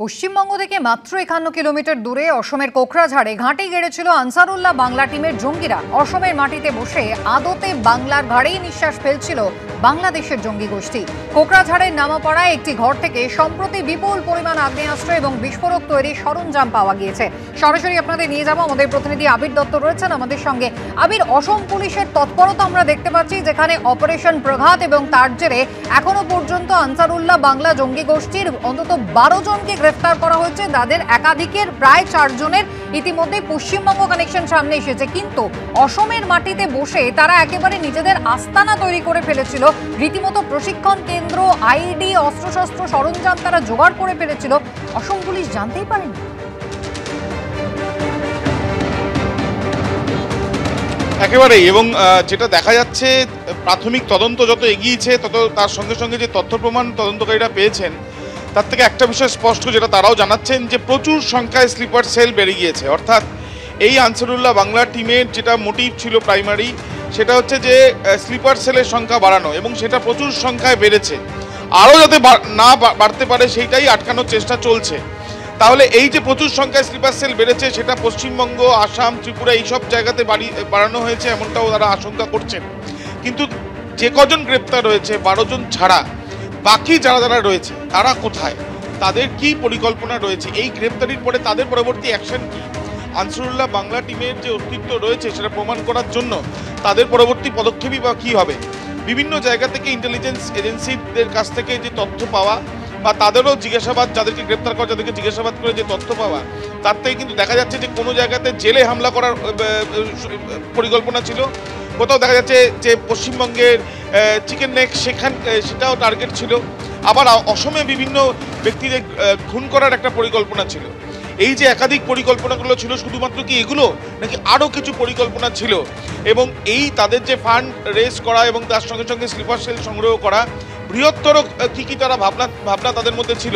পশ্চিমবঙ্গ থেকে মাত্র 51 কিলোমিটার দূরে অসমের কোকরাঝাড়ে ঘাঁটি গেড়েছিল আনসারুল্লাহ বাংলা টিমের জঙ্গিরা। অসমের মাটিতে বসে আদতে বাংলার ঘাড়েই নিঃশ্বাস ফেলছিল বাংলাদেশের জঙ্গি গোষ্ঠী। কোকরাঝাড়ের নামাপাড়ায় একটি ঘর থেকে সম্প্রতি বিপুল পরিমাণ আগ্নেয়াস্ত্র এবং বিস্ফোরক তৈরির সরঞ্জাম পাওয়া গিয়েছে। সরাসরি আপনাদের নিয়ে যাব, আমাদের প্রতিনিধি আবির দত্ত রয়েছেন আমাদের সঙ্গে। আবির, অসম পুলিশের তৎপরতা আমরা দেখতে পাচ্ছি, যেখানে অপারেশন প্রঘাত এবং তার জেরে এখনো পর্যন্ত আনসারুল্লাহ বাংলা জঙ্গি গোষ্ঠীর অন্তত 12 জনকে গ্রেফতার করা হয়েছে। তাদের একাধিকের প্রায় 4 জনের ইতিমধ্যে পশ্চিমবঙ্গ কানেকশন সামনে এসেছে, কিন্তু অসমের মাটিতে বসে তারা একেবারে নিজেদের আস্তানা তৈরি করে ফেলেছিল। রীতিমতো প্রশিক্ষণ কেন্দ্র, আইডি, অস্ত্রশস্ত্র, সরঞ্জাম তারা জোগাড় করে ফেলেছিল। অসম পুলিশ জানতেই পারেনি। একেবারেই, এবং যেটা দেখা যাচ্ছে প্রাথমিক তদন্ত যত এগিয়েছে তত তার সঙ্গে সঙ্গে যে তথ্য প্রমাণ তদন্তকারীরা পেয়েছেন তার থেকে একটা বিষয় স্পষ্ট, যেটা তারাও জানাচ্ছেন, যে প্রচুর সংখ্যায় স্লিপার সেল বেড়ে গিয়েছে। অর্থাৎ এই আনসারুল্লাহ বাংলা টিমের যেটা মোটিভ ছিল প্রাইমারি, সেটা হচ্ছে যে স্লিপার সেলের সংখ্যা বাড়ানো, এবং সেটা প্রচুর সংখ্যায় বেড়েছে। আরও যাতে না বাড়তে পারে সেইটাই আটকানোর চেষ্টা চলছে। তাহলে এই যে প্রচুর সংখ্যায় স্লিপার সেল বেড়েছে, সেটা পশ্চিমবঙ্গ, আসাম, ত্রিপুরা এইসব জায়গাতে বাড়ানো হয়েছে এমনটাও তারা আশঙ্কা করছেন। কিন্তু যে কজন গ্রেপ্তার হয়েছে 12 জন ছাড়া বাকি যারা রয়েছে তারা কোথায়, তাদের কি পরিকল্পনা রয়েছে, এই গ্রেপ্তারির পরে তাদের পরবর্তী অ্যাকশন কি, আনসারুল্লাহ বাংলা টিমের যে অস্তিত্ব রয়েছে সেটা প্রমাণ করার জন্য তাদের পরবর্তী পদক্ষেপই বা কী হবে। বিভিন্ন জায়গা থেকে ইন্টেলিজেন্স এজেন্সিদের কাছ থেকে যে তথ্য পাওয়া বা তাদেরও জিজ্ঞাসাবাদ, যাদেরকে গ্রেপ্তার করা যাদেরকে জিজ্ঞাসাবাদ করে যে তথ্য পাওয়া, তার থেকে কিন্তু দেখা যাচ্ছে যে কোনো জায়গাতে জেলে হামলা করার পরিকল্পনা ছিল, কোথাও দেখা যাচ্ছে যে পশ্চিমবঙ্গের চিকেন নেক সেটাও টার্গেট ছিল, আবার অসমে বিভিন্ন ব্যক্তিদের খুন করার একটা পরিকল্পনা ছিল। এই যে একাধিক পরিকল্পনাগুলো ছিল, শুধুমাত্র কি এগুলো নাকি আরও কিছু পরিকল্পনা ছিল? এবং এই তাদের যে ফান্ড রেজ করা এবং তার সঙ্গে সঙ্গে স্লিপার সেল সংগ্রহ করা, বৃহত্তর কী তারা ভাবনা তাদের মধ্যে ছিল,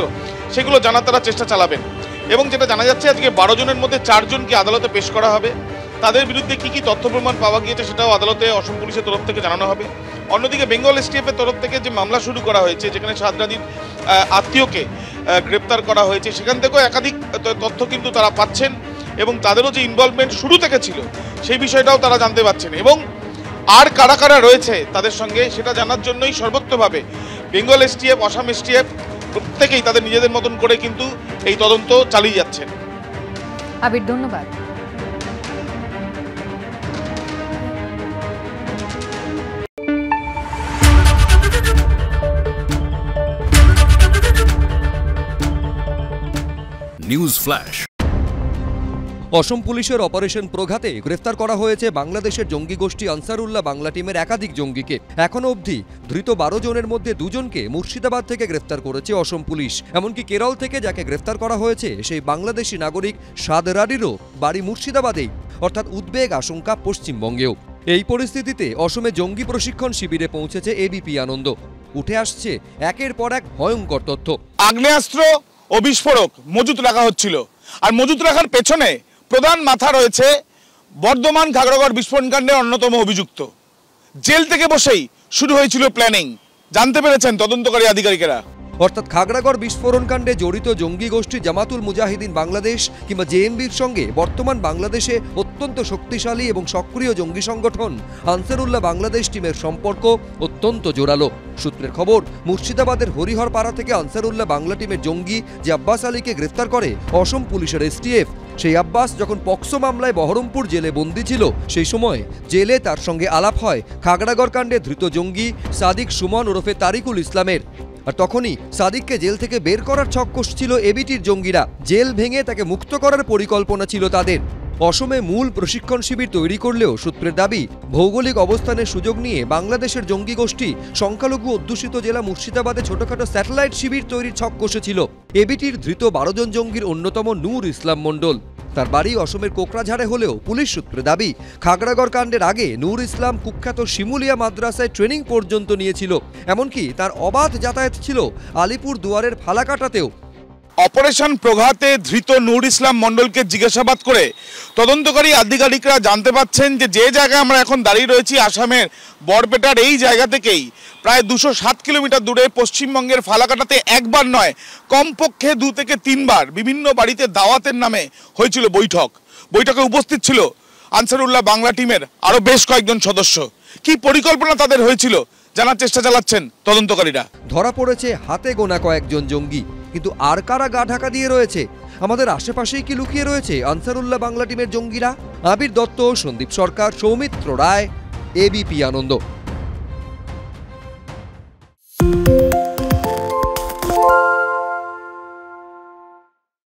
সেগুলো জানার তারা চেষ্টা চালাবেন। এবং যেটা জানা যাচ্ছে, আজকে 12 জনের মধ্যে 4 জনকে আদালতে পেশ করা হবে। তাদের বিরুদ্ধে কী তথ্য প্রমাণ পাওয়া গিয়েছে সেটাও আদালতে অসম পুলিশের তরফ থেকে জানানো হবে। অন্যদিকে বেঙ্গল এসটিএফের তরফ থেকে যে মামলা শুরু করা হয়েছে, যেখানে সাদরাজির আত্মীয়কে গ্রেপ্তার করা হয়েছে, সেখান থেকেও একাধিক তথ্য কিন্তু তারা পাচ্ছেন, এবং তাদেরও যে ইনভলভমেন্ট শুরু থেকে ছিল সেই বিষয়টাও তারা জানতে পারছেন। এবং আর কারা কারা রয়েছে তাদের সঙ্গে সেটা জানার জন্যই সর্বত্রভাবে বেঙ্গল এসটিএফ, আসাম এসটিএফ প্রত্যেকেই তাদের নিজেদের মতন করে কিন্তু এই তদন্ত চালিয়ে যাচ্ছেন। আবির, ধন্যবাদ। News flash. অসম পুলিশের অপারেশন প্রঘাতে গ্রেফতার করা হয়েছে বাংলাদেশের জঙ্গি গোষ্ঠী আনসারুল্লাহ বাংলা টিমের একাধিক জঙ্গিকে। এখনো অবধি ধৃত 12 জনের মধ্যে 2 জনকে মুর্শিদাবাদ থেকে গ্রেফতার করেছে অসম পুলিশ। এমনকি কেরল থেকে যাকে গ্রেফতার করা হয়েছে সেই বাংলাদেশি নাগরিক সাদরারিরও বাড়ি মুর্শিদাবাদেই, অর্থাৎ উদ্বেগ আশঙ্কা পশ্চিমবঙ্গেও। এই পরিস্থিতিতে অসমে জঙ্গি প্রশিক্ষণ শিবিরে পৌঁছেছে এবিপি আনন্দ। উঠে আসছে একের পর এক ভয়ঙ্কর তথ্য। আগ্নেয়াস্ত্র ও বিস্ফোরক মজুত রাখা হচ্ছিল, আর মজুত রাখার পেছনে প্রধান মাথা রয়েছে বর্ধমান খাগড়াগড় বিস্ফোরণকাণ্ডের অন্যতম অভিযুক্ত। জেল থেকে বসেই শুরু হয়েছিল প্ল্যানিং, জানতে পেরেছেন তদন্তকারী আধিকারিকেরা। অর্থাৎ খাগড়াগড় বিস্ফোরণ কাণ্ডে জড়িত জঙ্গি গোষ্ঠী জামাতুল মুজাহিদিন বাংলাদেশ কিংবা জেএমবির সঙ্গে বর্তমান বাংলাদেশে অত্যন্ত শক্তিশালী এবং সক্রিয় জঙ্গি সংগঠন আনসারুল্লাহ বাংলাদেশ টিমের সম্পর্ক অত্যন্ত জোরালো। সূত্রের খবর, মুর্শিদাবাদের হরিহরপাড়া থেকে আনসারুল্লাহ বাংলা টিমের জঙ্গি যে আব্বাস আলীকে গ্রেফতার করে অসম পুলিশের এসটিএফ, সেই আব্বাস যখন পক্সো মামলায় বহরমপুর জেলে বন্দী ছিল, সেই সময় জেলে তার সঙ্গে আলাপ হয় খাগড়াগড় কাণ্ডে ধৃত জঙ্গি সাদিক সুমন ওরফে তারিকুল ইসলামের। আর তখনই সাদিককে জেল থেকে বের করার ছক কষছিল এবিটির জঙ্গিরা। জেল ভেঙে তাকে মুক্ত করার পরিকল্পনা ছিল তাদের। অসমে মূল প্রশিক্ষণ শিবির তৈরি করলেও সূত্রের দাবি, ভৌগোলিক অবস্থানের সুযোগ নিয়ে বাংলাদেশের জঙ্গি গোষ্ঠী সংখ্যালঘু অধ্যুষিত জেলা মুর্শিদাবাদে ছোটখাটো স্যাটেলাইট শিবির তৈরির ছক কষেছিল। এবিটির ধৃত 12 জন জঙ্গির অন্যতম নূর ইসলাম মণ্ডল। তার বাড়ি অসমের কোকরাঝাড়ে হলেও পুলিশ সূত্রে দাবি, খাগড়াগড় কাণ্ডের আগে নূর ইসলাম কুখ্যাত শিমুলিয়া মাদ্রাসায় ট্রেনিং পর্যন্ত নিয়েছিল। এমনকি তার অবাধ যাতায়াত ছিল আলিপুর দুয়ারের ফালাকাটাতেও। অপারেশন প্রঘাতে ধৃত নূর ইসলাম মণ্ডলকে জিজ্ঞাসাবাদ করে তদন্তকারী আধিকারিকরা জানতে পারছেন যে জায়গায় আমরা এখন দাঁড়িয়ে রয়েছি আসামের বরপেটার এই জায়গা থেকেই প্রায় 207 কিলোমিটার দূরে পশ্চিমবঙ্গের ফালাকাটাতে একবার নয় কমপক্ষে 2 থেকে 3 বার বিভিন্ন বাড়িতে দাওয়াতের নামে হয়েছিল বৈঠকে উপস্থিত ছিল আনসারুল্লাহ বাংলা টিমের আরো বেশ কয়েকজন সদস্য। কি পরিকল্পনা তাদের হয়েছিল জানার চেষ্টা চালাচ্ছেন তদন্তকারীরা। ধরা পড়েছে হাতে গোনা কয়েকজন জঙ্গি, কিন্তু আর কারা গা ঢাকা দিয়ে রয়েছে? আমাদের আশেপাশেই কি লুকিয়ে রয়েছে আনসারুল্লাহ বাংলা টিমের জঙ্গিরা? আবির দত্ত, সন্দীপ সরকার, সৌমিত্র রায়, এবিপি আনন্দ।